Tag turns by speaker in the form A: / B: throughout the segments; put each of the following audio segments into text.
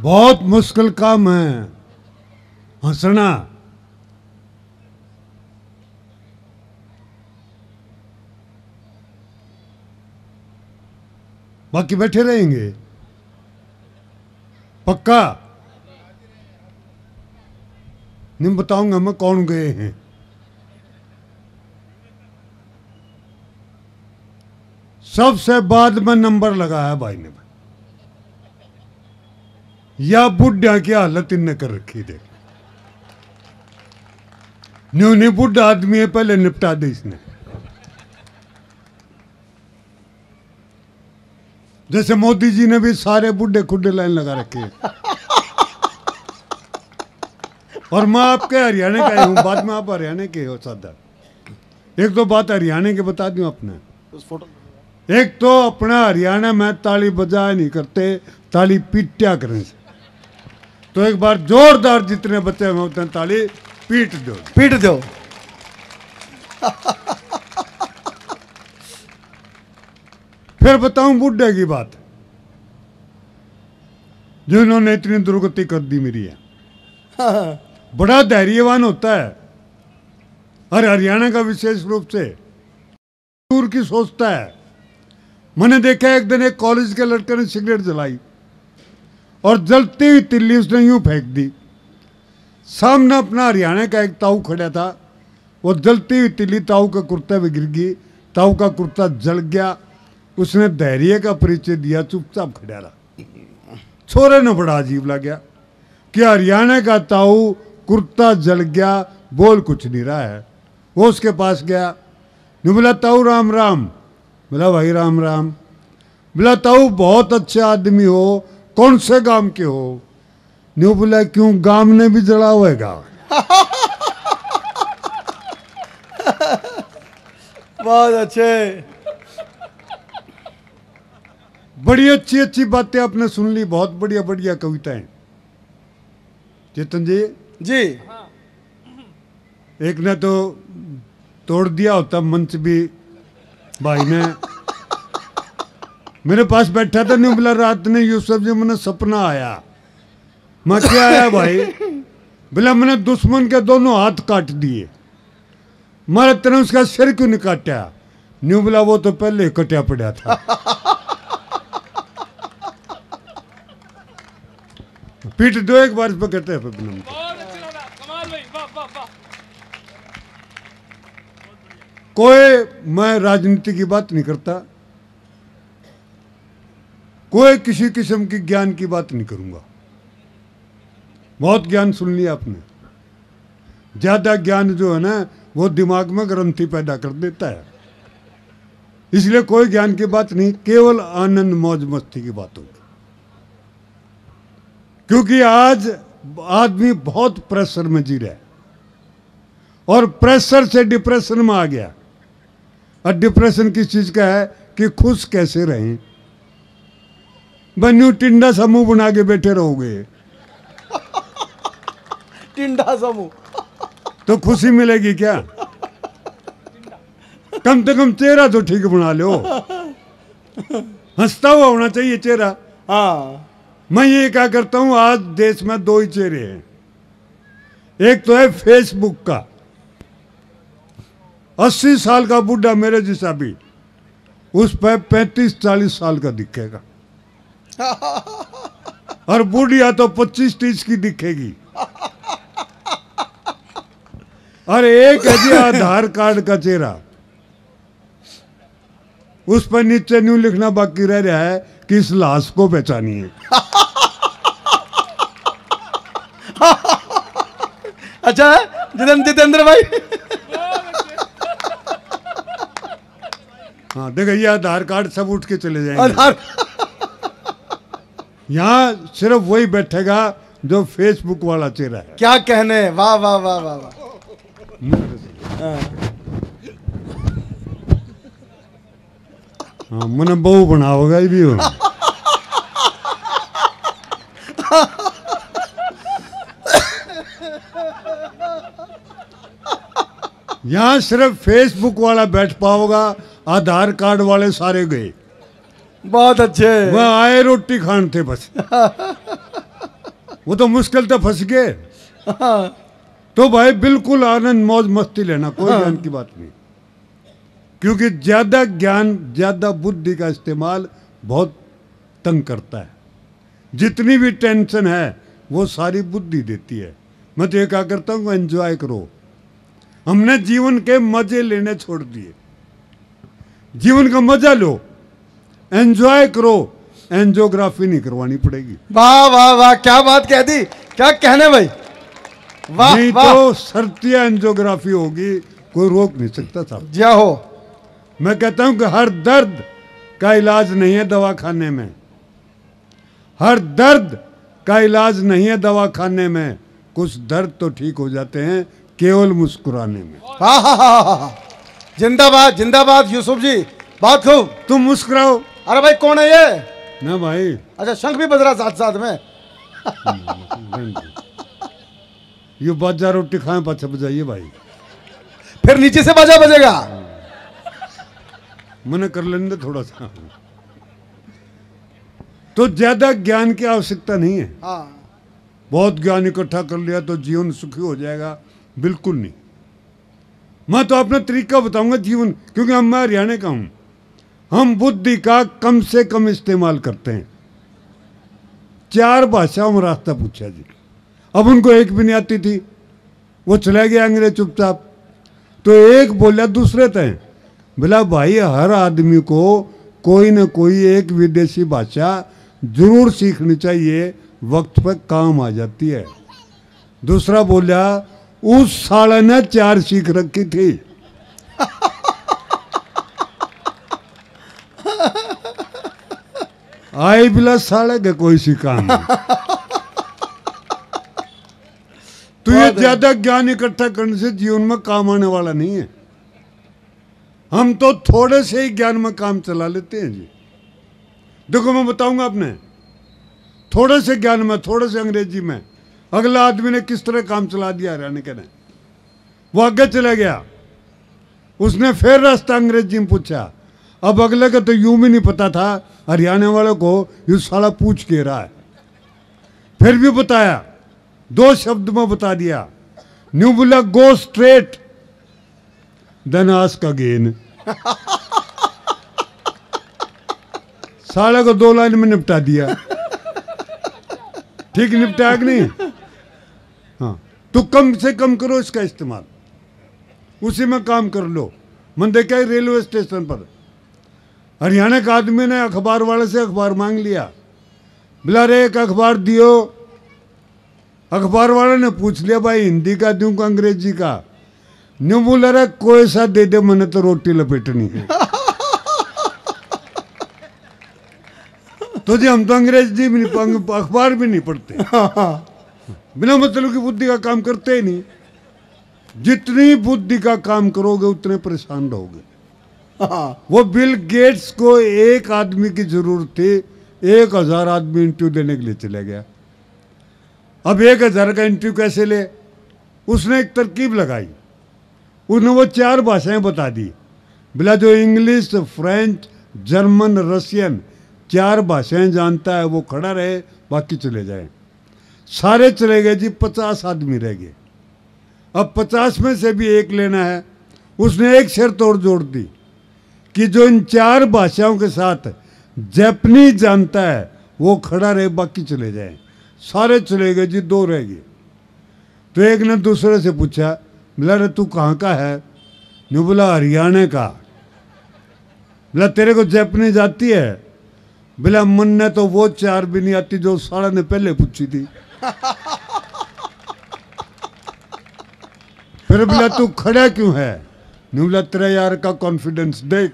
A: बहुत मुश्किल काम है हंसना। बाकी बैठे रहेंगे पक्का। नहीं बताऊंगा मैं कौन गए हैं। सबसे बाद में नंबर लगाया भाई ने, या बुढ़ा की हालत इनने कर रखी देख। न्यू नहीं बुढ़ा आदमी है, पहले निपटा दे इसने। जैसे मोदी जी ने भी सारे बुढ़े खुड्डे लाइन लगा रखे हैं। और मैं आपके हरियाणा का हूं, बाद में आप हरियाणा के हो सरदार। एक दो बात हरियाणा के बता दूं अपने। एक तो अपना हरियाणा में ताली बजाया नहीं करते, ताली पीटा करें से। तो एक बार जोरदार जितने बच्चे में उतने ताली पीट दो,
B: पीट दो।
A: फिर बताऊं बुढ़े की बात, जिन्होंने इतनी दुर्गति कर दी मेरी है। बड़ा धैर्यवान होता है, और हरियाणा का विशेष रूप से दूर की सोचता है। मैंने देखा एक दिन एक कॉलेज के लड़के ने सिगरेट जलाई और जलती हुई तिल्ली उसने यूं फेंक दी। सामने अपना हरियाणा का एक ताऊ खड़ा था, वो जलती हुई तिल्ली ताऊ का कुर्ता में गिर गई, ताऊ का कुर्ता जल गया। उसने धैर्य का परिचय दिया, चुपचाप खड़ा रहा। छोरे ने बड़ा अजीब लगा कि हरियाणा का ताऊ कुर्ता जल गया, बोल कुछ नहीं रहा है। वो उसके पास गया, नहीं बोला ताऊ राम राम। बोला भाई राम राम। बोला ताऊ बहुत अच्छे आदमी हो, कौन से गांव के हो? नहीं बोला क्यों, गांव ने भी जला हुएगा।
B: बहुत अच्छे।
A: बड़ी अच्छी अच्छी बातें आपने सुन ली, बहुत बढ़िया बढ़िया कविताएं। चेतन जी
B: जी,
A: एक ने तो तोड़ दिया होता मंच भी भाई ने। मेरे पास बैठा था, नहीं बोला रात ने यूसुफ जी मैंने सपना आया। मैं क्या आया भाई? बोला मैंने दुश्मन के दोनों हाथ काट दिए। मैं तेने उसका सिर क्यों नहीं काटा? नहीं बोला वो तो पहले ही कटा पड़ा था। पीट दो एक बार इस पर कहते हैं। कोई मैं राजनीति की बात नहीं करता, कोई किसी किस्म की ज्ञान की बात नहीं करूंगा। बहुत ज्ञान सुन लिया आपने। ज्यादा ज्ञान जो है ना वो दिमाग में ग्रंथि पैदा कर देता है। इसलिए कोई ज्ञान की बात नहीं, केवल आनंद मौज मस्ती की बात होगी। क्योंकि आज आदमी बहुत प्रेशर में जी रहा है, और प्रेशर से डिप्रेशन में आ गया। और डिप्रेशन किस चीज का है कि खुश कैसे रहें। बन्यू टिंडा सा मुंह बना के बैठे रहोगे
B: टिंडा सा मुंह
A: तो खुशी मिलेगी क्या? कम से कम चेहरा तो ठीक बना लो, हंसता हुआ होना चाहिए चेहरा।
B: हाँ,
A: मैं ये क्या करता हूं, आज देश में दो ही चेहरे हैं। एक तो है फेसबुक का, 80 साल का बुढ़ा मेरे जैसा भी उस पर 35-40 साल का दिखेगा, और बुढ़िया तो 25-30 की दिखेगी। और एक है जी आधार कार्ड का चेहरा, उस पर नीचे न्यू लिखना बाकी रह रहा है कि इस लाश को पहचानिए।
B: अच्छा जितेंद्र भाई।
A: हाँ देखो, ये आधार कार्ड सब उठ के चले जाएंगे। यहाँ सिर्फ वही बैठेगा जो फेसबुक वाला चेहरा है।
B: क्या कहने, वाह वाह वाह वाह वाह।
A: हाँ मैंने बहू बनाओगा ये भी हो। यहाँ सिर्फ फेसबुक वाला बैठ पाओगा, आधार कार्ड वाले सारे गए।
B: बहुत अच्छे।
A: वह आए रोटी खान थे बस। वो तो मुश्किल तो फंस गए।
B: हाँ,
A: तो भाई बिल्कुल आनंद मौज मस्ती लेना, कोई ज्ञान की बात नहीं। क्योंकि ज्यादा ज्ञान, ज्यादा बुद्धि का इस्तेमाल बहुत तंग करता है। जितनी भी टेंशन है वो सारी बुद्धि देती है। मैं तो ये क्या करता हूँ, एंजॉय करो। हमने जीवन के मजे लेने छोड़ दिए। जीवन का मजा लो, एंजॉय करो, एंजियोग्राफी नहीं करवानी पड़ेगी।
B: वाह वाह वाह, क्या बात कह दी, क्या कहने भाई, वाह
A: नहीं
B: वाह,
A: तो सर्तिया एंजियोग्राफी होगी, कोई रोक नहीं सकता साहब।
B: जय हो।
A: मैं कहता हूं कि हर दर्द का इलाज नहीं है दवाखाने में। हर दर्द का इलाज नहीं है दवाखाने में। कुछ दर्द तो ठीक हो जाते हैं केवल मुस्कुराने में।
B: हाँ हाँ हाँ हाँ हाँ, जिंदाबाद जिंदाबाद यूसुफ जी, बात खूब।
A: तुम मुस्कुराओ
B: अरे भाई कौन है ये?
A: ना भाई।
B: अच्छा, शंख भी बज रहा साथ साथ में।
A: ये बाजार रोटी खाएं पाछा बजाइए भाई।
B: फिर नीचे से बाजा बजेगा।
A: मना कर लेने दे थोड़ा सा। तो ज्यादा ज्ञान की आवश्यकता नहीं है।
B: हाँ,
A: बहुत ज्ञान इकट्ठा कर लिया तो जीवन सुखी हो जाएगा, बिल्कुल नहीं। मैं तो अपना तरीका बताऊंगा जीवन, क्योंकि मैं हरियाणा का हूं। हम बुद्धि का कम से कम इस्तेमाल करते हैं। 4 भाषाओं में रास्ता पूछा जी। अब उनको एक भी नहीं आती थी, वो चला गया अंग्रेज चुपचाप। तो एक बोला दूसरे तय, बोला भाई हर आदमी को कोई न कोई एक विदेशी भाषा जरूर सीखनी चाहिए, वक्त पर काम आ जाती है। दूसरा बोला उस साले ने 4 सीख रखी थी। आई बिला साले के कोई सी काम नहीं। तो ये ज्यादा ज्ञान इकट्ठा करने से जीवन में काम आने वाला नहीं है। हम तो थोड़े से ही ज्ञान में काम चला लेते हैं जी। देखो मैं बताऊंगा आपने, थोड़े से ज्ञान में, थोड़े से अंग्रेजी में अगला आदमी ने किस तरह काम चला दिया हरियाणा के ने। वो आगे चला गया, उसने फिर रास्ता अंग्रेजी में पूछा। अब अगले का तो यूं भी नहीं पता था हरियाणा वाले को ये साला पूछ के रहा है। फिर भी बताया, 2 शब्द में बता दिया। न्यू बोला go straight then ask again. साले को 2 लाइन में निपटा दिया। ठीक निपटाया कि नहीं? हाँ, तो कम से कम करो इसका इस्तेमाल, उसी में काम कर लो। मन देखा है रेलवे स्टेशन पर हरियाणा का आदमी ने अखबार वाले से अखबार मांग लिया। बोला रे एक अखबार दियो। अखबार वाले ने पूछ लिया भाई हिंदी का दूं का अंग्रेजी का? न्यू बोला रे कोई सा दे दे, मैंने तो रोटी लपेटनी है। तो जी हम तो अंग्रेजी भी नहीं, अखबार भी नहीं पढ़ते, बिना मतलब की बुद्धि का काम करते ही नहीं। जितनी बुद्धि का काम करोगे उतने परेशान रहोगे। वो बिल गेट्स को एक आदमी की जरूरत थी, 1000 आदमी इंटरव्यू देने के लिए चले गया। अब 1000 का इंटरव्यू कैसे ले? उसने एक तरकीब लगाई, उसने वो 4 भाषाएं बता दी। बोला जो इंग्लिश, फ्रेंच, जर्मन, रशियन 4 भाषाएं जानता है वो खड़ा रहे, बाकी चले जाए। सारे चले गए जी, 50 आदमी रह गए। अब 50 में से भी एक लेना है। उसने एक शर्त और जोड़ दी कि जो इन 4 भाषाओं के साथ जापानीज जानता है वो खड़ा रहे, बाकी चले जाए। सारे चले गए जी, 2 रह गए। तो एक ने दूसरे से पूछा, बोला रे तू कहाँ का है? न्यू बोला हरियाणा का। बोला तेरे को जापानीज आती है? बोला मन ने तो वो 4 भी नहीं आती जो साला ने पहले पूछी थी। फिर बोला तू खड़ा क्यों है? न्यू बोला तेरा यार का कॉन्फिडेंस देख।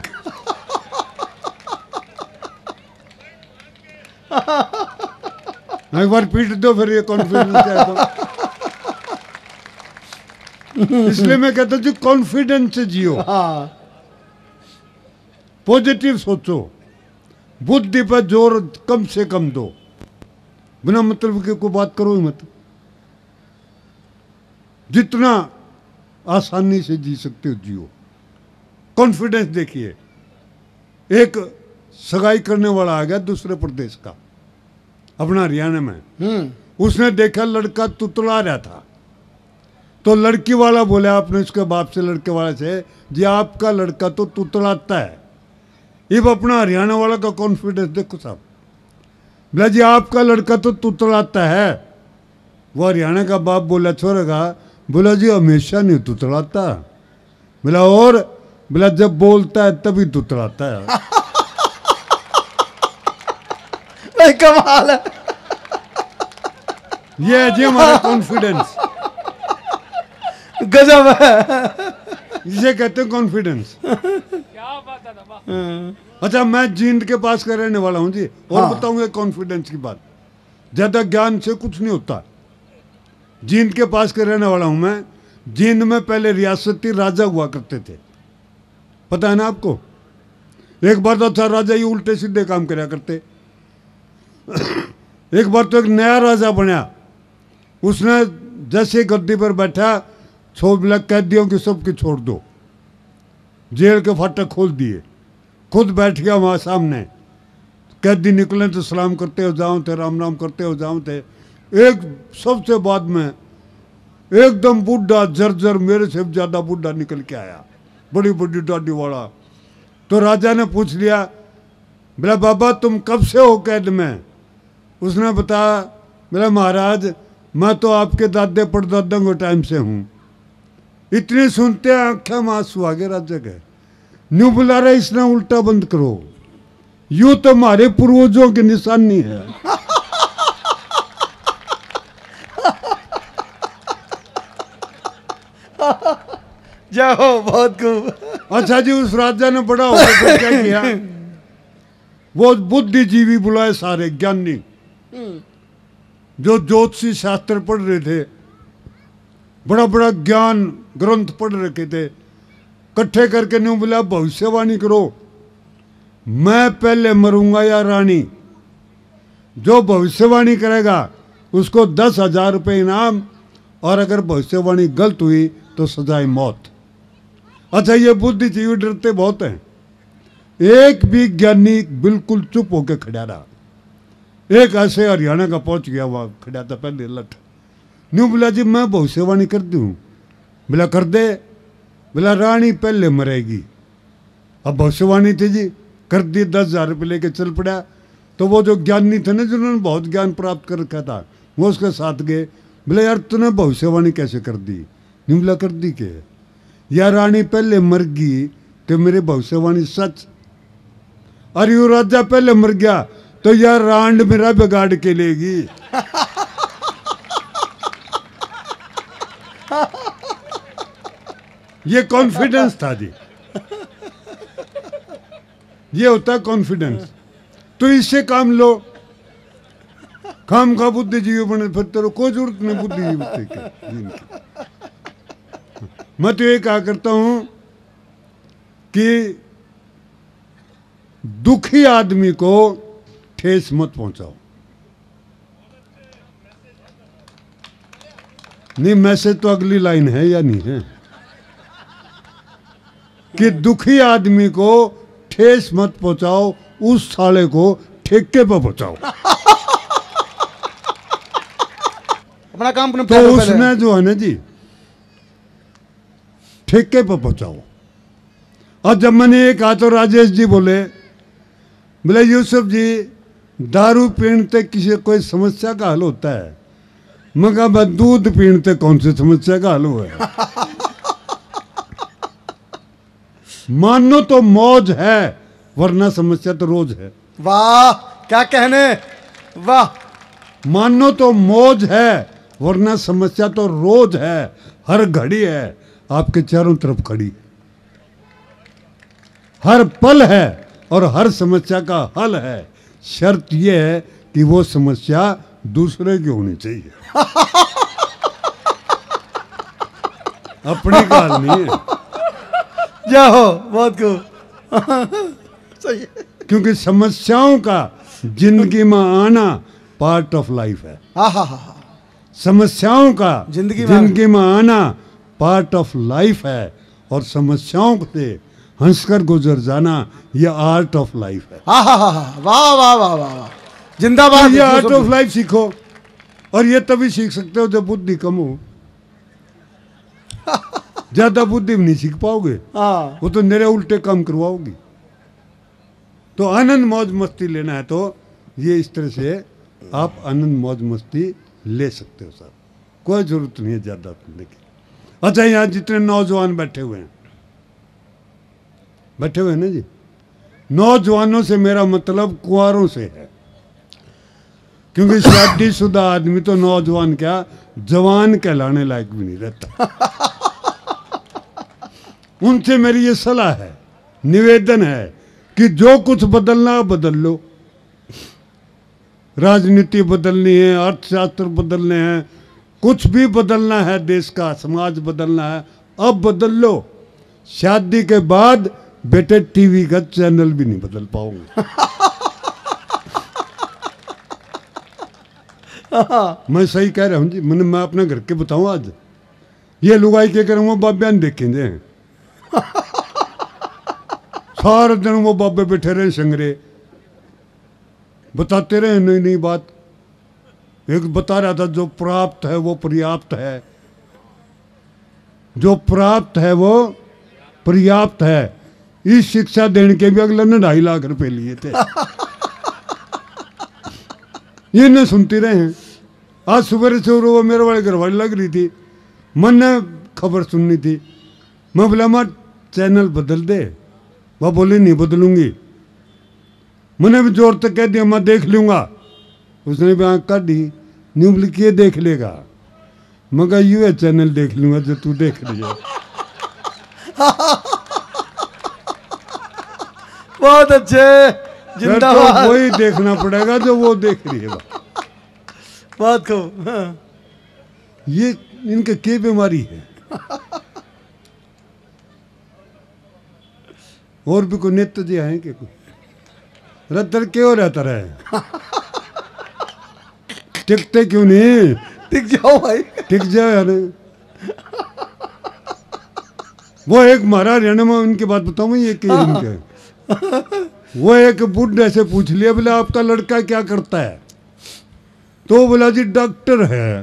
A: एक बार पीट दो फिर ये कॉन्फिडेंस है तो। इसलिए मैं कहता हूं जी कॉन्फिडेंस से जियो, पॉजिटिव सोचो, बुद्धि पर जोर कम से कम दो, बिना मतलब की कोई बात करो ही मत। जितना आसानी से जी सकते हो जियो। कॉन्फिडेंस देखिए, एक सगाई करने वाला आ गया दूसरे प्रदेश का, अपना हरियाणा में। उसने देखा लड़का तुतला रहा था, तो लड़की वाला बोला आपने उसके बाप से, लड़के वाले से, जी आपका लड़का तो तुतलाता है। अब अपना हरियाणा वाला का कॉन्फिडेंस देखो साहब, बोला जी आपका लड़का तो तुतलाता है। वो हरियाणा का बाप बोला छोरे का, बोला जी हमेशा नहीं तुतलाता। बोला और? बोला जब बोलता है तभी तुतलाता है।
B: कमाल है।
A: ये है जी हमारा कॉन्फिडेंस,
B: गजब है।
A: इसे कहते हैं कॉन्फिडेंस।
C: क्या बात है वाह।
A: अच्छा, मैं जींद के पास का रहने वाला हूँ जी, और
B: हाँ।
A: बताऊंगा कॉन्फिडेंस की बात। ज्यादा ज्ञान से कुछ नहीं होता। जींद के पास का रहने वाला हूँ मैं। जींद में पहले रियासती राजा हुआ करते थे, पता है ना आपको। एक बार तो था राजा, ये उल्टे सीधे काम करया करते। एक बार तो एक नया राजा बना, उसने जैसे गद्दी पर बैठा, 6 लाख कैदियों की सबकी छोड़ दो, जेल के फाटक खोल दिए, खुद बैठ गया वहाँ सामने। कैदी निकले तो सलाम करते हो जाओ थे, राम राम करते हो जाओ थे। एक सबसे बाद में एकदम बूढ़ा जर्जर, मेरे से ज़्यादा बूढ़ा निकल के आया, बड़ी बड़ी दाढ़ी वाला। तो राजा ने पूछ लिया, बोला बाबा तुम कब से हो कैद में? उसने बताया, बोला महाराज मैं तो आपके दादे परदादों के टाइम से हूँ। इतनी सुनते हैं आंखें में आंसू आ गए राजा के। न्यू बुला रहे, इसने उल्टा बंद करो, यूं तो हमारे पूर्वजों की निशानी है।
B: जाओ, बहुत खूब।
A: अच्छा जी, उस राजा ने बड़ा होकर क्या किया, वो बुद्धिजीवी बुलाए सारे ज्ञानी, जो ज्योतिषी शास्त्र पढ़ रहे थे, बड़ा बड़ा ज्ञान ग्रंथ पढ़ रखे थे, इकट्ठे करके नहीं बोला भविष्यवाणी करो, मैं पहले मरूंगा या रानी। जो भविष्यवाणी करेगा उसको 10,000 रुपये इनाम, और अगर भविष्यवाणी गलत हुई तो सजाए मौत। अच्छा, ये बुद्धिजीवी डरते बहुत हैं। एक भी ज्ञानी बिल्कुल चुप होकर खड़ा रहा। एक ऐसे हरियाणा का पहुंच गया, वहां खड़ा था पहले लठ, न्यू बोला जी मैं भविष्यवाणी कर दूं। बोला कर दे। बोला रानी पहले मरेगी। अब भविष्यवाणी थी जी, कर दी, 10,000 रुपये लेके चल पड़ा। तो वो जो ज्ञानी थे ना, जिन्होंने बहुत ज्ञान प्राप्त कर रखा था, वो उसके साथ गए। बोले यार तूने भविष्यवाणी कैसे कर दी? नहीं बोला कर दी के, यार रानी पहले मर गई तो मेरी भविष्यवाणी सच, और यू राजा पहले मर गया तो यार रांड मेरा बिगाड़ के लेगी। ये कॉन्फिडेंस था जी, ये होता है कॉन्फिडेंस। तो इससे काम लो, काम का बुद्धिजीवी बने फिर तेरे कोई जरूरत नहीं बुद्धिजीवी की। मैं तो ये कहा करता हूं कि दुखी आदमी को ठेस मत पहुंचाओ। नहीं, मैसेज तो अगली लाइन है या नहीं है कि दुखी आदमी को ठेस मत पहुंचाओ, उस साले को ठेके पर पहुंचाओ।
B: अपना काम
A: तो उसने जो है ना जी, ठेके पर पहुंचाओ। और जब मैंने ये कहा तो राजेश जी बोले यूसुफ जी दारू पीने किसी कोई समस्या का हल होता है? मैं कहा दूध पीने कौन सी समस्या का हल हुआ है? मानो तो मौज है, वरना समस्या तो रोज है।
B: वाह क्या कहने, वाह।
A: मानो तो मौज है, वरना समस्या तो रोज है, हर घड़ी है, आपके चारों तरफ खड़ी, हर पल है और हर समस्या का हल है। शर्त यह है कि वो समस्या दूसरे की होनी चाहिए, अपनी का हल नहीं है।
B: जाओ, बहुत खूब। सही है।
A: क्योंकि समस्याओं का जिंदगी में आना पार्ट ऑफ लाइफ है।
B: हाँ हाँ हाँ,
A: समस्याओं का
B: जिंदगी
A: में आना पार्ट ऑफ लाइफ है, और समस्याओं से हंसकर गुजर जाना यह आर्ट ऑफ लाइफ है।
B: हाँ हाँ हाँ, वाह वाह वाह वाह, जिंदाबाद।
A: ये आर्ट ऑफ लाइफ सीखो। और ये तभी सीख सकते हो जब बुद्धि कम हो। ज्यादा बुद्धि में नहीं सीख पाओगे,
B: हाँ
A: वो तो मेरे उल्टे काम करवाओगी। तो आनंद मौज मस्ती लेना है तो ये इस तरह से आप आनंद मौज मस्ती ले सकते हो सर, कोई जरूरत नहीं है ज्यादा सुनने की। अच्छा, यहाँ जितने नौजवान बैठे हुए हैं ना जी, नौजवानों से मेरा मतलब कुंवारों से है, क्योंकि शादीशुदा आदमी तो नौजवान क्या जवान कहलाने लायक भी नहीं रहता। उनसे मेरी ये सलाह है, निवेदन है कि जो कुछ बदलना बदल लो। राजनीति बदलनी है, अर्थशास्त्र बदलने हैं, कुछ भी बदलना है, देश का समाज बदलना है, अब बदल लो। शादी के बाद बेटे टीवी का चैनल भी नहीं बदल पाऊंगा। मैं सही कह रहा हूँ जी, मैं अपने घर के बताऊँ आज ये लुगाई के करूँगा बाब्या ने देखेंगे हैं। सारा दिन वो बाबे बैठे रहे संगरे, बताते रहे नई नई बात। एक बता रहा था जो प्राप्त है वो पर्याप्त है, जो प्राप्त है वो पर्याप्त है। इस शिक्षा देने के भी अगले ने 2.5 लाख रुपए लिए थे। ये न सुनते रहे हैं। आज सुबह से वो मेरे वाले घर वाली लग रही थी, मन ने खबर सुननी थी। मैं बोला माँ चैनल बदल दे, वह बोली नहीं बदलूंगी। मैंने भी जोर तक कह दिया मैं देख लूंगा। उसने भी आँख काट दी, न्यू बोली के देख लेगा। मैं कहा यू है चैनल देख लूंगा जो तू देख लिया।
B: बहुत अच्छे, जिंदाबाद।
A: तो वही देखना पड़ेगा जो वो देख रही है।
B: बहुत खूब। हाँ।
A: ये इनके क्या बीमारी है? और भी कोई नेत्र जी हैं कि कोई रद्दर क्यों रहता रहे? टिकते क्यों नहीं?
B: टिक जाओ भाई,
A: टिक जाओ यार। वो एक हमारा हरियाणा में उनकी बात बताऊं मैं, ये कि इनके वो एक बुढ़े से पूछ लिया बोले आपका लड़का क्या करता है? तो बोला जी डॉक्टर है।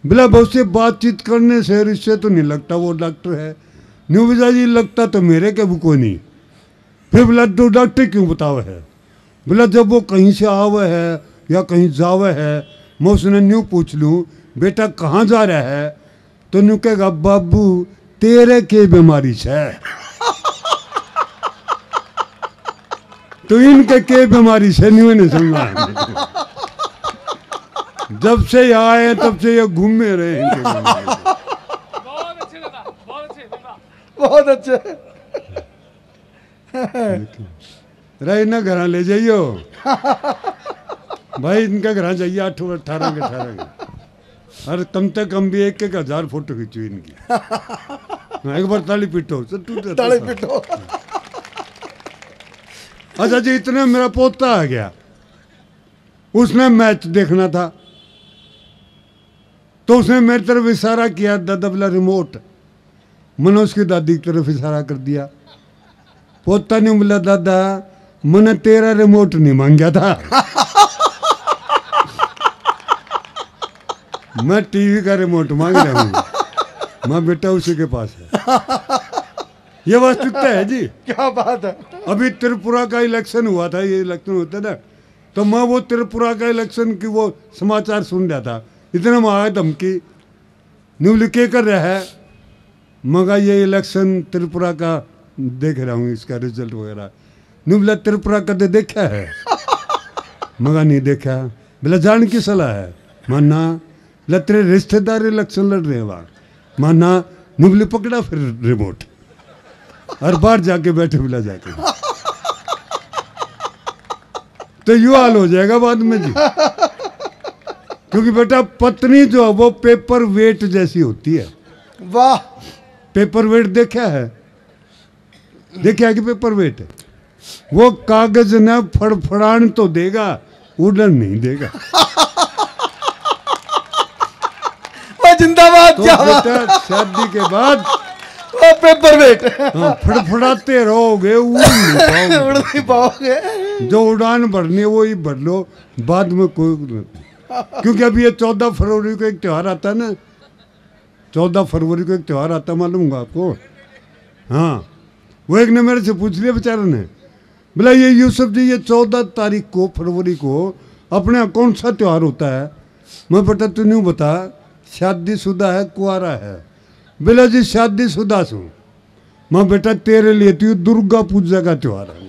A: बोला बहुत से बातचीत करने से इससे तो नहीं लगता वो डॉक्टर है। न्यू बोला जी लगता तो मेरे के भी कोई नहीं। फिर बोला तो डॉक्टर क्यों बतावे है? बोला जब वो कहीं से आवे है या कहीं जावे है, मैं उसने न्यू पूछ लूँ बेटा कहाँ जा रहा है, तो न्यू कहेगा बाबू तेरे के बीमारी है। तो इनके के बीमारी से न्यू ने समझा। जब से यहाँ आए तब से ये घूमे रहे इनके बीमारी से।
C: बहुत अच्छे लगा, बहुत अच्छे लगा।
B: बहुत अच्छे।
A: रही ना घर ले जाइयो भाई, इनका घर जाइए 18 के 18 के। और कम से कम भी 1,000 फोटो खींचो इनकी। एक बार ताली पीटो
B: ताली पीटो।
A: अच्छा जी, इतने मेरा पोता आ गया, उसने मैच देखना था तो उसने मेरी तरफ इशारा किया, दादा बोला रिमोट। मैंने उसकी दादी की तरफ इशारा कर दिया। पोता ने बोला दादा मैंने तेरा रिमोट नहीं मांगा था, मैं टीवी का रिमोट मांग रहा हूँ। मैं बेटा उसी के पास है। ये वास्तविकता है जी।
B: क्या बात है।
A: अभी त्रिपुरा का इलेक्शन हुआ था, ये इलेक्शन होता ना, तो मैं वो त्रिपुरा का इलेक्शन की वो समाचार सुन रहा था। इतना में आया धमकी, न्यूली के कर रहा है? मगर ये इलेक्शन त्रिपुरा का देख रहा हूँ, इसका रिजल्ट वगैरह। न्यूला त्रिपुरा का तो देखा है? मगर नहीं देखा। बोला जान की सलाह है? माना बोला तेरे रिश्तेदार इलेक्शन लड़ रहे हैं वहाँ। माना न्यूली पकड़ा फिर रिमोट और बाहर जाके बैठे बोला जाके। तो यू हाल हो जाएगा बाद में जी, क्योंकि बेटा पत्नी जो है वो पेपर वेट जैसी होती है।
B: वाह।
A: पेपर वेट देखा है? देखा है कि पेपर वेट है? वो कागज न फड़फड़ान तो देगा, उड़न नहीं देगा।
B: जिंदाबाद।
A: तो
B: क्या
A: बेटा शादी के बाद
B: वो पेपर वेट।
A: हाँ, फड़फड़ाते रहोगे, उड़ नहीं पाओगे।
B: उड़ नहीं पाओगे।
A: जो उड़ान भरनी है वो ही भर लो, बाद में कोई क्योंकि अभी ये 14 फरवरी को एक त्यौहार आता है ना, 14 फरवरी को एक त्यौहार आता है, मालूम होगा आपको। हाँ, वो एक ने मेरे से पूछ लिया बेचारे ने, बोला ये यूसुफ जी ये 14 तारीख को फरवरी को अपने यहाँ कौन सा त्यौहार होता है? मैं बेटा तू नहीं बता, शादीशुदा है कुआरा है? बोला जी शादीशुदा सू। मैं बेटा तेरे लिए तो दुर्गा पूजा का त्यौहार है।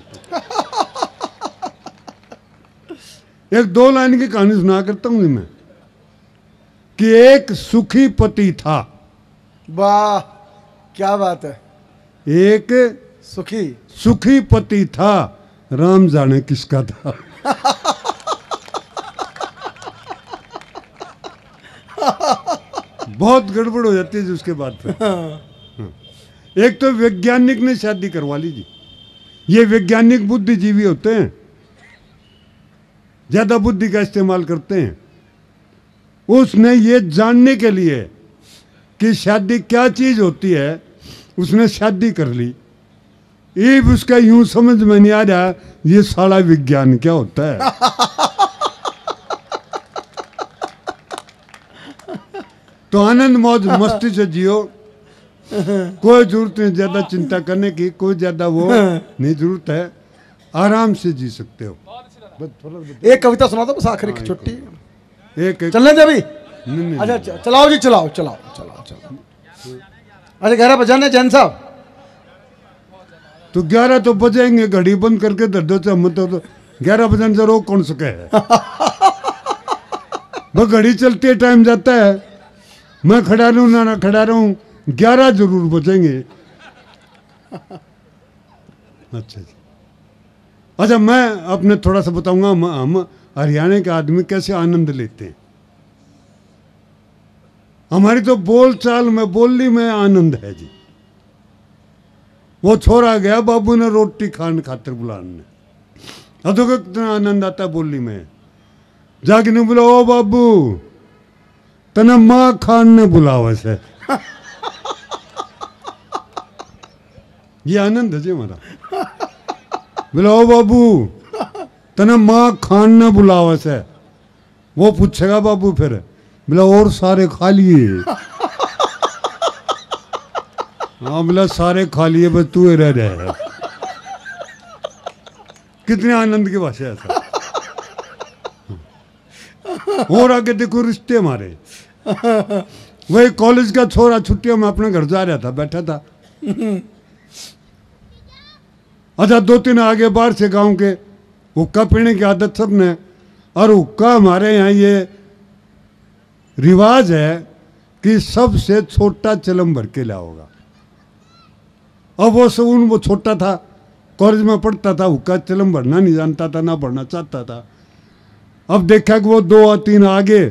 A: एक 2 लाइन की कहानी सुना करता हूँ मैं, कि एक सुखी पति था।
B: वाह क्या बात है।
A: एक सुखी पति था, राम जाने किसका था। बहुत गड़बड़ हो जाती है जी उसके बाद फिर। एक तो वैज्ञानिक ने शादी करवा ली जी। ये वैज्ञानिक बुद्धिजीवी होते हैं, ज्यादा बुद्धि का इस्तेमाल करते हैं। उसने ये जानने के लिए कि शादी क्या चीज होती है, उसने शादी कर ली। ये उसका यूं समझ में नहीं आ रहा ये सारा विज्ञान क्या होता है। तो आनंद मौज मस्ती से जियो, कोई जरूरत नहीं ज्यादा चिंता करने की, कोई ज्यादा वो नहीं जरूरत है, आराम से जी सकते हो।
B: एक कविता सुना दो बस आखिरी की छुट्टी।
A: एक
B: चलने दे अभी।
A: नहीं।
B: अच्छा चलाओ जी, चलाओ। अच्छा 11 बजाने जैन साहब।
A: तो 11 तो बजेंगे, घड़ी बंद करके दर दो हम तो 11 बजने से रोक कौन सके है। वो घड़ी चलती है, टाइम जाता है, मैं खड़ा रहूं ना खड़ा रहूं, 11 जरूर बजेंगे। अच्छा जी। अच्छा मैं अपने थोड़ा सा बताऊंगा हम हरियाणा के आदमी कैसे आनंद लेते हैं। हमारी तो बोल चाल में बोली में आनंद है जी। वो छोरा गया बाबू ने रोटी खान खातिर बुलाने, अब तो कितना आनंद आता है बोली में। जाके नहीं बोला ओ बाबू तना माँ खान ने बुलावा से। ये आनंद है जी हमारा। बोला ओ बाबू तना माँ खान ने बुलावा से। वो पूछेगा बाबू फिर, बोला और सारे खा लिए? हाँ बोला सारे खा लिए, बस तू रह रहा है। कितने आनंद की भाषा है ऐसा। और आगे देखो रिश्ते हमारे। वही कॉलेज का छोरा छुट्टियों में अपने घर जा रहा था, बैठा था। अच्छा 2-3 आगे बाहर से गांव के, हुक्का पीने की आदत सब ने, और हुक्का हमारे यहाँ ये रिवाज है कि सबसे छोटा चिलम भर के लाया होगा। अब वो छोटा था, कॉलेज में पढ़ता था, हुक्का चिलम भरना नहीं जानता था, ना भरना चाहता था। अब देखा कि वो 2 और 3 आगे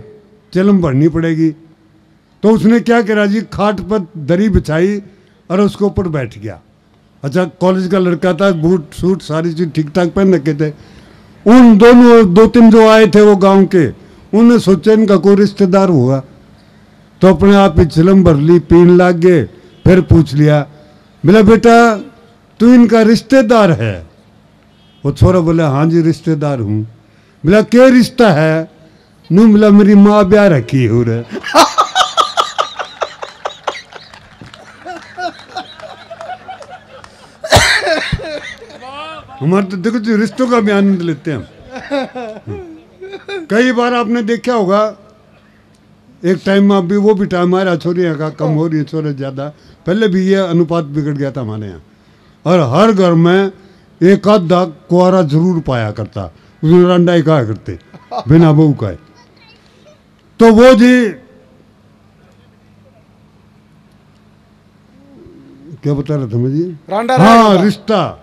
A: चिलम भरनी पड़ेगी, तो उसने क्या करा जी, खाट पर दरी बिछाई और उसके ऊपर बैठ गया। अच्छा कॉलेज का लड़का था, बूट सूट सारी चीज ठीक ठाक पहन रखे थे। उन दोनों 2-3 जो आए थे वो गांव के, उन्होंने सोचा इनका कोई रिश्तेदार होगा, तो अपने आप ही चिलम भर ली, पीन लाग गए। फिर पूछ लिया, बोला बेटा तू इनका रिश्तेदार है? वो छोरा बोला हाँ जी रिश्तेदार हूँ। बोला क्या रिश्ता है? नू बोला मेरी माँ ब्याह रखी हो रे। हमारे तो देखो जी रिश्तों का भी आनंद लेते हैं हम। कई बार आपने देखा होगा, एक टाइम में अभी वो भी टाइम आ रहा, छोरियाँ का कम हो रही है, छोरे ज़्यादा। पहले भी ये अनुपात बिगड़ गया था हमारे यहाँ, और हर घर में एक आधा कुआरा जरूर पाया करता, उसमें रंडाई कहा करते बिना बहू का। तो वो जी क्या बता रहा था मैं जी, हाँ रिश्ता।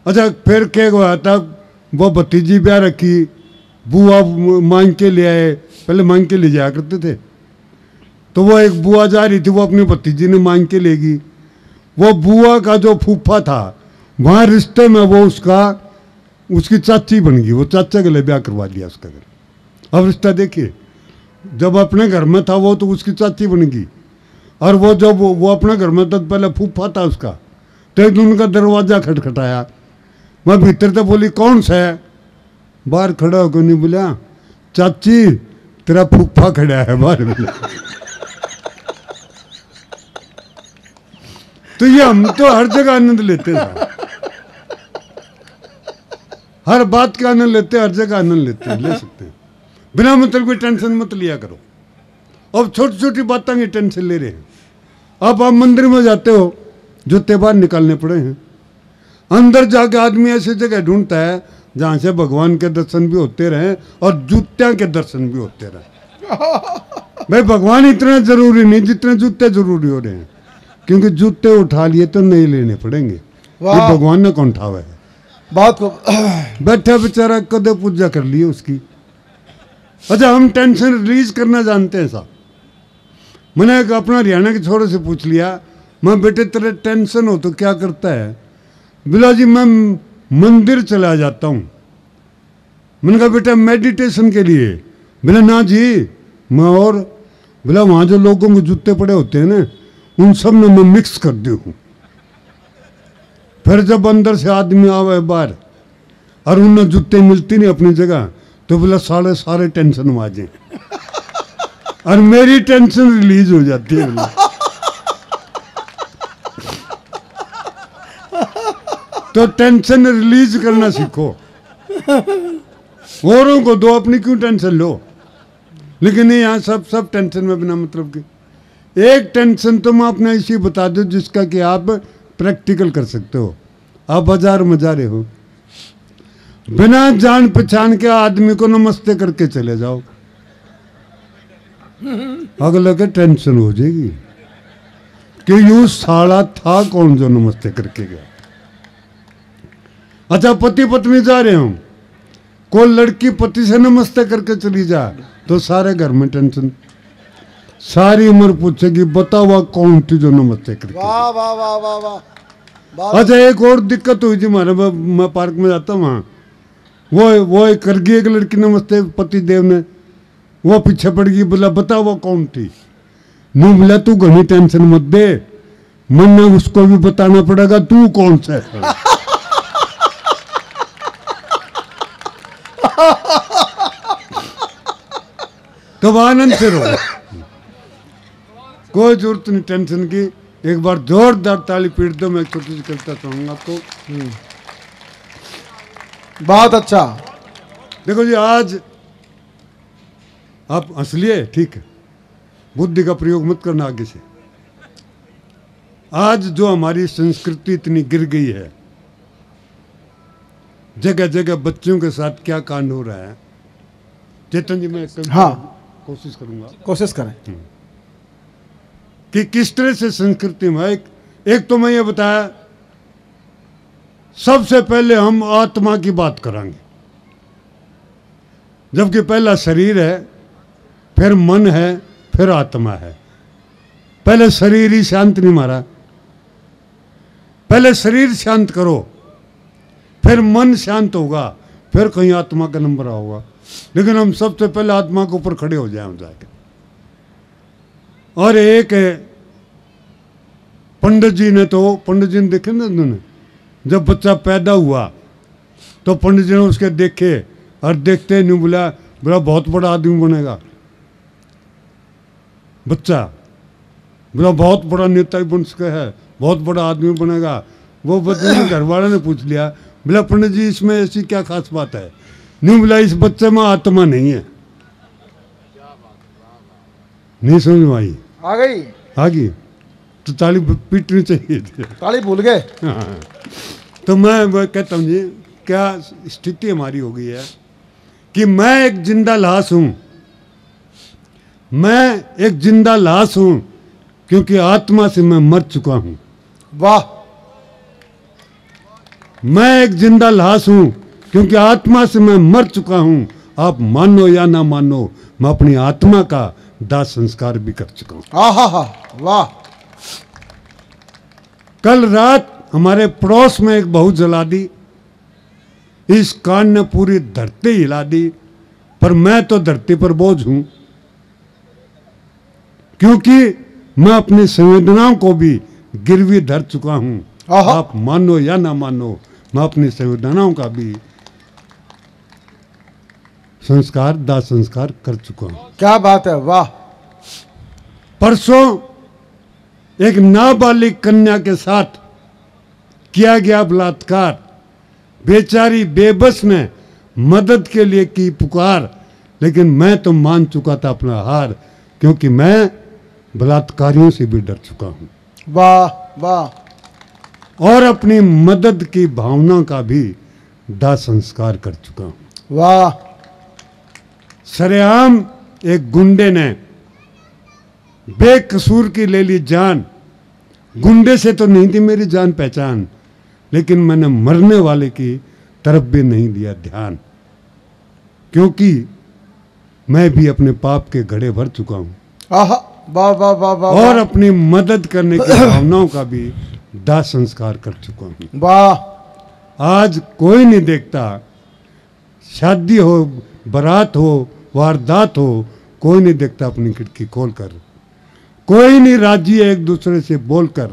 A: अच्छा फिर क्या हुआ था, वो भतीजी ब्याह रखी, बुआ मांग के ले आए, पहले मांग के ले जाया करते थे। तो वो एक बुआ जा रही थी, वो अपनी भतीजी ने मांग के लेगी। वो बुआ का जो फूफा था वहाँ रिश्ते में वो उसकी चाची बन गई, वो चाचा के लिए ब्याह करवा दिया उसका घर। अब रिश्ता देखिए, जब अपने घर में था वो तो उसकी चाची बन गई, और वो जब वो अपने घर में था तो पहले फूफा था उसका। तो एक दिन उनका दरवाज़ा खटखटाया, मैं भीतर से बोली कौन सा है? बाहर खड़ा होकर नहीं बोला चाची तेरा फूफा खड़ा है बाहर में। तो ये हम तो हर जगह आनंद लेते हैं, हर बात का आनंद लेते हैं, हर जगह आनंद लेते हैं, ले सकते हैं। बिना मतलब की टेंशन मत लिया करो। अब छोटी छोटी बातों की टेंशन ले रहे हैं। अब आप मंदिर में जाते हो, जूते बाहर निकालने पड़े हैं। अंदर जाके आदमी ऐसी जगह ढूंढता है जहां से भगवान के दर्शन भी होते रहे और जूत्या के दर्शन भी होते रहे। भाई भगवान इतना जरूरी नहीं जितने जूते जरूरी हो रहे हैं, क्योंकि जूते उठा लिए तो नहीं लेने पड़ेंगे, ये भगवान ने कौन उठावा है।
B: बात को
A: बैठा बेचारा कदे पूजा कर लिए उसकी। अच्छा, हम टेंशन रिलीज करना जानते हैं साहब। मैंने एक अपना हरियाणा के छोरे से पूछ लिया, मैं बेटे तेरे टेंशन हो तो क्या करता है? बोला जी मैं मंदिर चला जाता हूँ। मैंने कहा बेटा मेडिटेशन के लिए? बोला ना जी मैं, और बोला वहाँ जो लोगों के जूते पड़े होते हैं ना, उन सब में मैं मिक्स कर दी हूँ। फिर जब अंदर से आदमी आवे बाहर और उन्हें जूते मिलती नहीं अपनी जगह, तो बोला सारे टेंशन आ जाए और मेरी टेंशन रिलीज हो जाती है। तो टेंशन रिलीज करना सीखो। औरों को दो, अपनी क्यों टेंशन लो? लेकिन यहाँ सब टेंशन में बिना मतलब की। एक टेंशन तो मैं अपना इसी बता दो जिसका कि आप प्रैक्टिकल कर सकते हो। आप बाजार में जा रहे हो, बिना जान पहचान के आदमी को नमस्ते करके चले जाओ, अगले के टेंशन हो जाएगी कि यूं साला था कौन जो नमस्ते करके गया। अच्छा, पति पत्नी जा रहे हो, कोई लड़की पति से नमस्ते करके चली जा तो सारे घर में टेंशन, सारी उम्र पूछेगी बताओ कौन थी जो नमस्ते करके।
B: वाह वाह वाह वाह वाह।
A: अच्छा, एक और दिक्कत हुई थी हमारे, मैं पार्क में जाता हूँ वहाँ, वो कर गई एक लड़की नमस्ते पति देव ने, वो पीछे पड़ गई। बोला बताओ वो कौन थी? नहीं बोला तू घनी टेंशन मत दे, मन उसको भी बताना पड़ेगा तू कौन सा है। तो आनंद से रहो, कोई जरूरत नहीं टेंशन की। एक बार जोरदार ताली पीट दो, मैं छोटी सी कविता चाहूंगा आपको।
B: बहुत अच्छा।
A: देखो जी, आज आप हंस लिए ठीक है, बुद्धि का प्रयोग मत करना आगे से। आज जो हमारी संस्कृति इतनी गिर गई है, जगह जगह बच्चों के साथ क्या कांड हो रहा है। चेतन जी मैं
B: हाँ
A: कोशिश करूंगा,
B: कोशिश करें
A: कि किस तरह से संस्कृति में एक तो मैं ये बताया, सबसे पहले हम आत्मा की बात करेंगे, जबकि पहला शरीर है, फिर मन है, फिर आत्मा है। पहले शरीर ही शांत नहीं मारा, पहले शरीर शांत करो, फिर मन शांत होगा, फिर कहीं आत्मा का नंबर होगा। लेकिन हम सबसे पहले आत्मा के ऊपर खड़े हो जाए जाके। और एक है पंडित जी ने देखे ना उन्होंने, जब बच्चा पैदा हुआ तो पंडित जी ने उसके देखे और देखते नहीं बोला बहुत बड़ा आदमी बनेगा बच्चा, बोला बहुत बड़ा नेता बन सके है, बहुत बड़ा आदमी बनेगा। वो बच्चे ने घर वाले ने पूछ लिया, बोला पंडित जी इसमें ऐसी क्या खास बात है? नहीं बोला इस बच्चे में आत्मा नहीं है। नहीं समझ में आई? आ गई तो ताली पीटनी चाहिए थी।
B: ताली भूल गए।
A: हाँ। तो मैं वो कहता हूँ जी, क्या स्थिति हमारी हो गई है कि मैं एक जिंदा लाश हूं, मैं एक जिंदा लाश हूं, क्योंकि आत्मा से मैं मर चुका हूं।
B: वाह।
A: मैं एक जिंदा लाश हूं, क्योंकि आत्मा से मैं मर चुका हूं। आप मानो या ना मानो, मैं अपनी आत्मा का दाह संस्कार भी कर चुका हूं।
B: हा वाह।
A: कल रात हमारे पड़ोस में एक बहू जला दी, इस कांड ने पूरी धरती हिला दी, पर मैं तो धरती पर बोझ हूं, क्योंकि मैं अपनी संवेदनाओं को भी गिरवी धर चुका हूं। आप मानो या ना मानो, मैं अपनी संवेदनाओं का भी संस्कार, दाह संस्कार कर चुका हूं।
B: क्या बात है, वाह।
A: परसों एक नाबालिग कन्या के साथ किया गया बलात्कार, बेचारी बेबस ने मदद के लिए की पुकार, लेकिन मैं तो मान चुका था अपना हार, क्योंकि मैं बलात्कारियों से भी डर चुका हूं
B: वाह वाह
A: और अपनी मदद की भावना का भी दाह संस्कार कर चुका हूं।
B: वाह।
A: सरेआम एक गुंडे ने बेकसूर की ले ली जान। गुंडे से तो नहीं थी मेरी जान पहचान, लेकिन मैंने मरने वाले की तरफ भी नहीं दिया ध्यान, क्योंकि मैं भी अपने पाप के घड़े भर चुका हूं
B: आहा, वाह वाह वाह वाह
A: और अपनी मदद करने की भावनाओं का भी दाह संस्कार कर चुका हूं।
B: वाह।
A: आज कोई नहीं देखता, शादी हो, बारात हो, वारदात हो, कोई नहीं देखता अपनी खिड़की खोलकर, कोई नहीं राजी है एक दूसरे से बोलकर,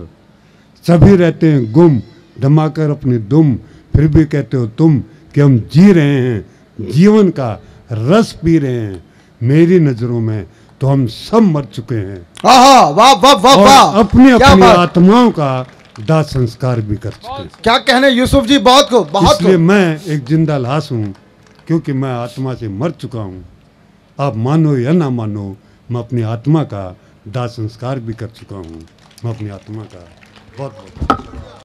A: सभी रहते हैं गुम दमाकर अपनी दुम, फिर भी कहते हो तुम कि हम जी रहे हैं, जीवन का रस पी रहे हैं। मेरी नजरों में तो हम सब मर चुके हैं
B: आहा, वाह वाह वाह
A: और
B: वाह।
A: अपनी
B: क्या
A: अपनी
B: बात।
A: आत्माओं का दाह संस्कार भी कर चुके हैं।
B: क्या कहने यूसुफ जी, बहुत को बहुत
A: इसलिए
B: को।
A: मैं एक जिंदा लाश हूं, क्योंकि मैं आत्मा से मर चुका हूं। आप मानो या ना मानो, मैं अपनी आत्मा का दाह संस्कार भी कर चुका हूं। मैं अपनी आत्मा का बहुत बहुत